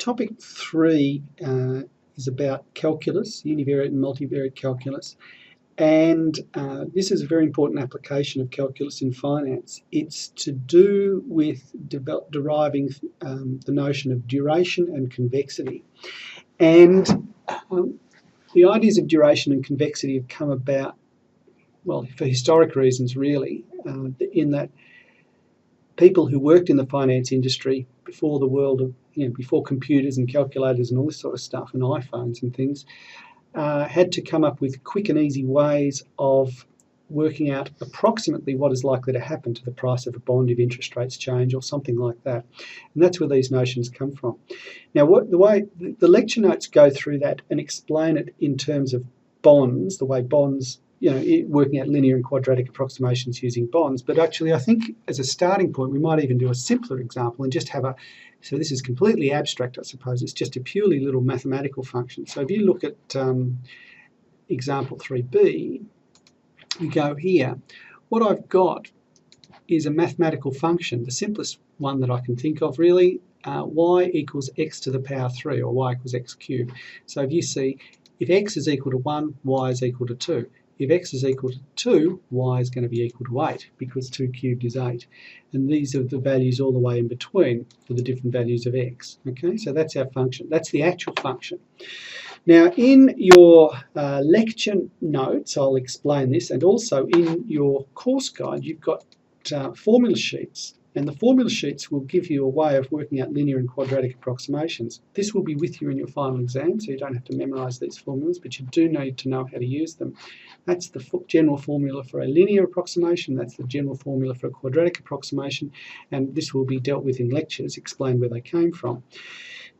Topic 3 is about calculus, univariate and multivariate calculus, and this is a very important application of calculus in finance. It's to do with deriving the notion of duration and convexity. And the ideas of duration and convexity have come about, well, for historic reasons really, in that people who worked in the finance industry before the world of, before computers and calculators and all this sort of stuff and iPhones and things, had to come up with quick and easy ways of working out approximately what is likely to happen to the price of a bond if interest rates change or something like that. And that's where these notions come from. Now, the lecture notes go through that and explain it in terms of bonds, the way bonds, working out linear and quadratic approximations using bonds. But actually, I think as a starting point, we might even do a simpler example and just have so this is completely abstract, I suppose. It's just a purely little mathematical function. So if you look at example 3b, we go here. What I've got is a mathematical function, the simplest one that I can think of really, y equals x to the power 3, or y equals x cubed. So if you see, if x is equal to 1, y is equal to 2. If x is equal to 2, y is going to be equal to 8, because 2 cubed is 8. And these are the values all the way in between for the different values of x. Okay, so that's our function. That's the actual function. Now, in your lecture notes, I'll explain this, and also in your course guide, you've got formula sheets. And the formula sheets will give you a way of working out linear and quadratic approximations. This will be with you in your final exam, so you don't have to memorise these formulas, but you do need to know how to use them. That's the general formula for a linear approximation, that's the general formula for a quadratic approximation, and this will be dealt with in lectures, explain where they came from.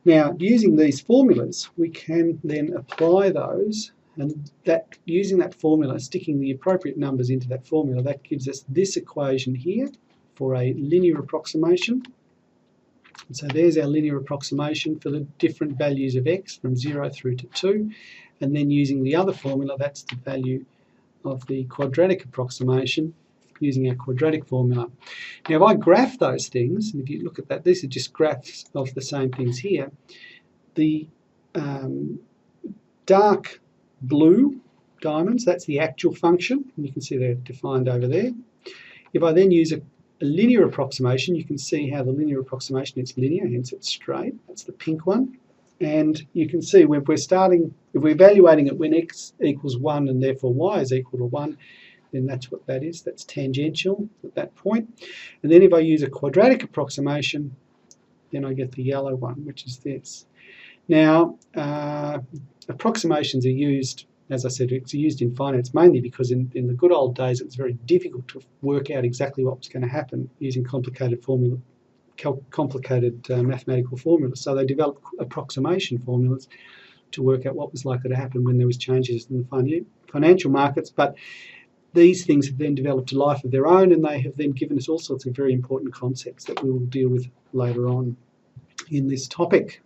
Now, using these formulas, we can then apply those, and using that formula, sticking the appropriate numbers into that formula, that gives us this equation here for a linear approximation. And so there's our linear approximation for the different values of x from 0 through to 2. And then using the other formula, that's the value of the quadratic approximation using our quadratic formula. Now, if I graph those things, and if you look at that, these are just graphs of the same things here. The dark blue diamonds, that's the actual function, and you can see they're defined over there. If I then use a linear approximation, you can see how the linear approximation, it's linear, hence it's straight. That's the pink one. And you can see if we're evaluating it when x equals 1 and therefore y is equal to 1, then that's what that is. That's tangential at that point. And then if I use a quadratic approximation, then I get the yellow one, which is this. Now, approximations are used, as I said, it's used in finance mainly because in the good old days it was very difficult to work out exactly what was going to happen using complicated mathematical formulas. So they developed approximation formulas to work out what was likely to happen when there was changes in the financial markets. But these things have then developed a life of their own, and they have then given us all sorts of very important concepts that we will deal with later on in this topic.